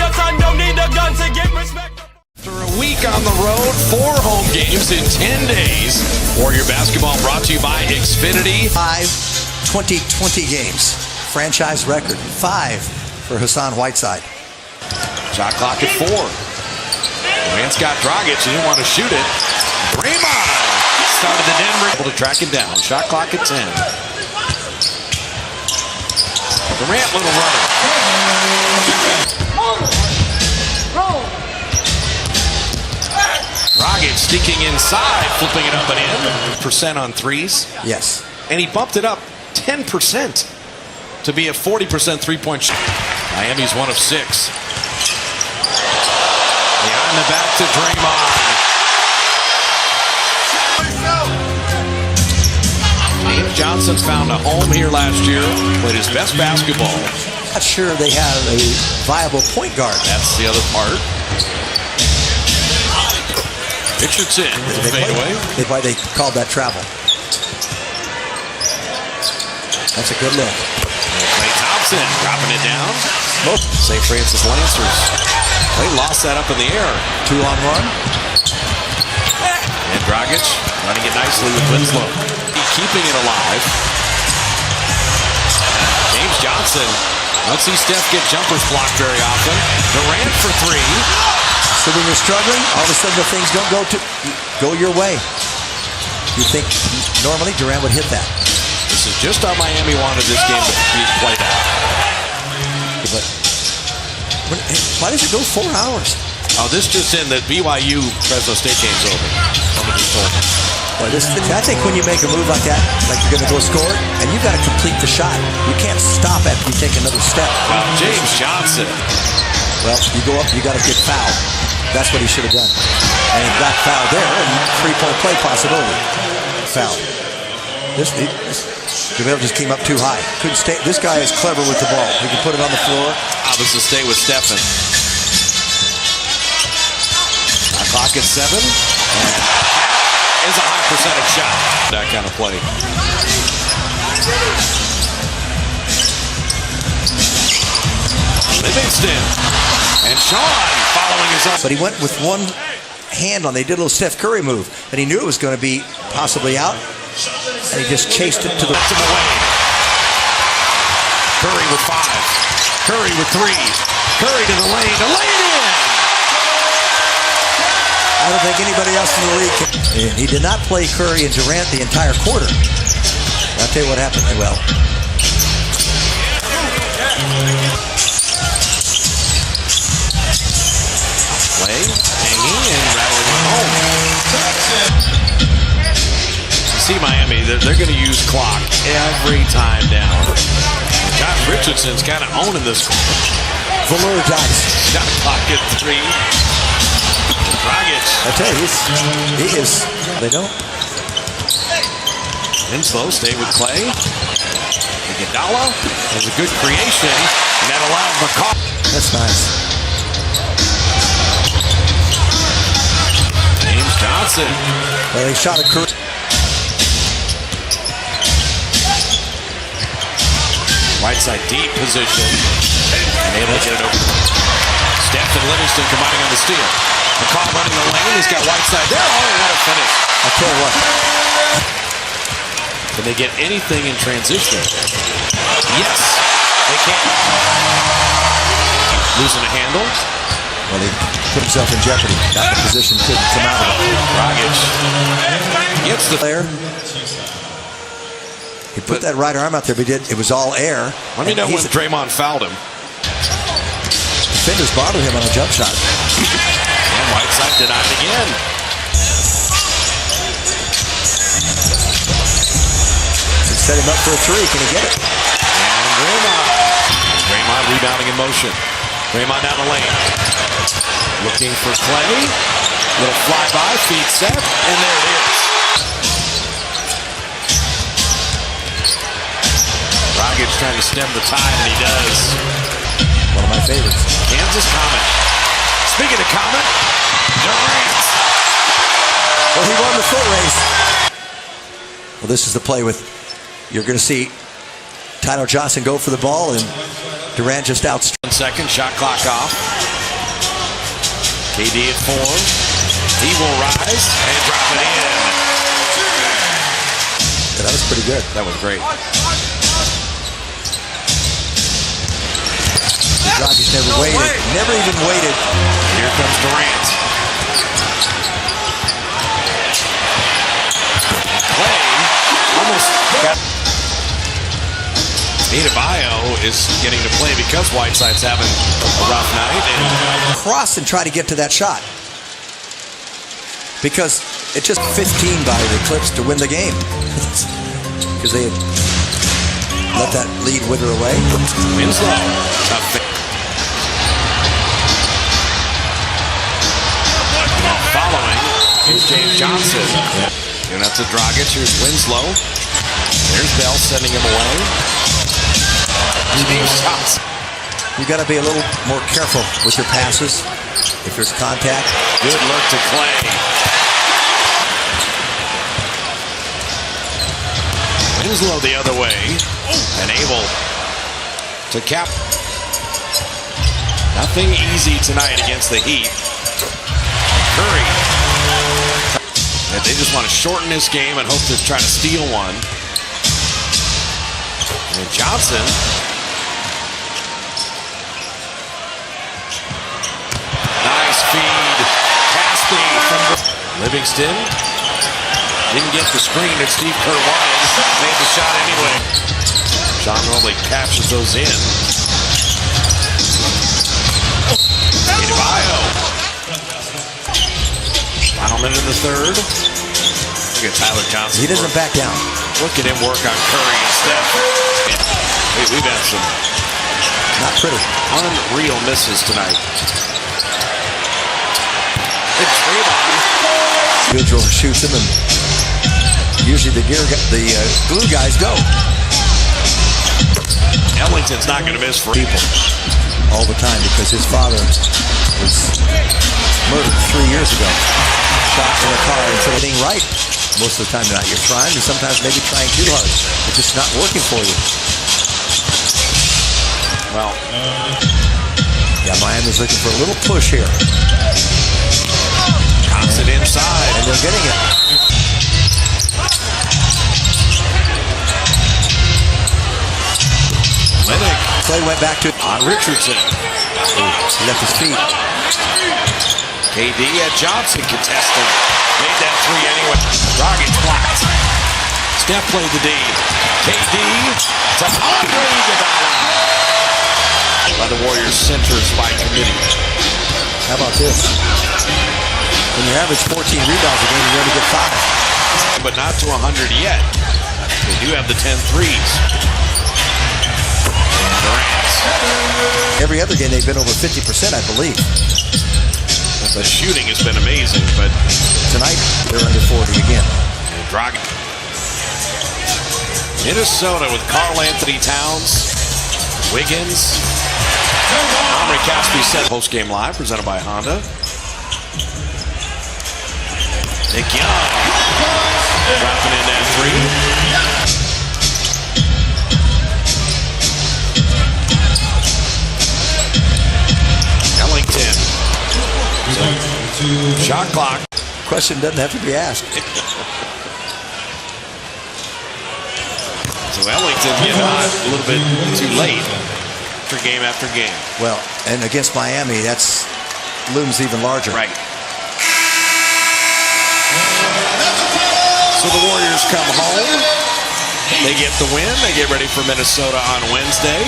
your son don't need a gun to get respect. After a week on the road, 4 home games in 10 days. Warrior basketball brought to you by Xfinity. 5 2020 games. Franchise record. 5 for Hassan Whiteside. Shot clock at 4. Durant's got Dragic. He didn't want to shoot it. Draymond started the Denver. Able to track him down. Shot clock at 10. Durant, little runner. Dragic sneaking inside, flipping it up and in. Percent on threes. Yes. And he bumped it up 10% to be a 40% three-point shot. Miami's 1 of 6. Behind the back to Draymond. James Johnson's found a home here last year. Played his best basketball. Not sure they have a viable point guard. That's the other part. Richardson with the fadeaway. That's why they called that travel. That's a good look. Klay Thompson dropping it down. St. Francis Lancers. Klay lost that up in the air. 2-on-1. And Dragic running it nicely with Winslow. Keeping it alive. James Johnson. Don't see Steph get jumpers blocked very often. Durant for 3. So when you're struggling, all of a sudden the things don't go your way. You think normally Durant would hit that. This is just how Miami wanted this game to be played out. But why does it go 4 hours? Oh, this just in that BYU Fresno State game's over. Somebody just told me. Well, I think when you make a move like that, like you're going to go score it, and you've got to complete the shot. You can't stop after you take another step. Well, James Johnson. Well, you go up, you got to get fouled. That's what he should have done. And he got fouled there, and 3-point play possibility. Foul. JaVale just came up too high. Couldn't stay. This guy is clever with the ball. He can put it on the floor. Obviously stay with Stephen. Clock at 7. And is a high percentage shot. That kind of play. Livingston. And Sean following his own. But he went with one hand on. They did a little Steph Curry move. And he knew it was going to be possibly out. And he just chased it to the... Curry with 5. Curry with 3. Curry to the lane. To lay it in. I don't think anybody else in the league can. And he did not play Curry and Durant the entire quarter. I'll tell you what happened. Well, Play, hanging, and rattling it home. You see Miami, they're going to use clock every time down. Josh Richardson's kind of owning this. Valor Dice. Shot clock at 3. Dragic. I tell you, he is. They don't. Winslow stay with Klay. Iguodala has a good creation, and that allowed McCall. That's nice. James Johnson. Well, they shot a Curry. Right side deep position, and able to get it over. Steph and Livingston combining on the steal. McCall running the lane. He's got Whiteside there. Oh, what a finish. I'll tell you what. Can they get anything in transition? Yes, they can. Losing a handle. Well, he put himself in jeopardy. Got the position, couldn't come out of it. Dragic gets the player. He put that right arm out there, but it was all air. Let me know when Draymond fouled him. Defenders bothered him on a jump shot. And Whiteside denied again. Set him up for a 3. Can he get it? And Draymond rebounding in motion. Draymond down the lane. Looking for Klay. Little flyby, feed set, and there it is. Dragic trying to stem the tide, and he does. One of my favorites. Kansas Comet. Speaking of Comet, Durant. Well, he won the foot race. Well, this is the play with, you're going to see Tyler Johnson go for the ball, and Durant just out. 1 second, shot clock off. KD at 4. He will rise and drop it in. Yeah, that was pretty good. That was great. Dragic never even waited. Here comes Durant. Clay almost got. Adebayo is getting to play because Whiteside's having a rough night. And Cross and try to get to that shot. Because it's just 15 by the Clips to win the game. Because they had let that lead wither away. Winslow. Tough. Following is James Johnson. And that's a Dragic. Here's Winslow. There's Bell sending him away. James Johnson. You got to be a little more careful with your passes if there's contact. Good look to Clay. Winslow the other way and able to cap. Nothing easy tonight against the Heat. Curry. And they just want to shorten this game and hope to try to steal one. And Johnson. Nice feed. Caspi from Livingston. Didn't get the screen that Steve Kerr wanted. Made the shot anyway. Sean normally captures those in. Adebayo. Final minute of the third. Look at Tyler Johnson. He doesn't back down. Look at him work on Curry and Steph. We've had some not pretty unreal misses tonight. It's Draymond. Individual shoots him, and usually the glue guys go. Ellington's not going to miss for people all the time because his father was murdered 3 years ago. Shot in a car instead of being right. Most of the time you're trying, and sometimes maybe trying too hard. It's just not working for you. Well, yeah, Miami's looking for a little push here. Johnson inside. And they're getting it. Lennox. Clay went back to On Richardson. He left his feet. KD at Johnson contesting. Made that three anyway. Dragic blocked. Steph played the D. KD to Andre Iguodala. By the Warriors centers by committee. How about this? When you average 14 rebounds a game, you only get 5. But not to 100 yet. They do have the 10 threes. Durant. Every other game, they've been over 50%, I believe. The shooting has been amazing, but tonight they're under 40 again. Dragic. Minnesota with Karl Anthony Towns, Wiggins. Omri Caspi set post-game live, presented by Honda. Nick Young dropping in that three. Ellington. Shot clock. Question doesn't have to be asked. So Ellington getting hot a little bit too late for game after game. Well, and against Miami, that's looms even larger. Right. So the Warriors come home. They get the win. They get ready for Minnesota on Wednesday.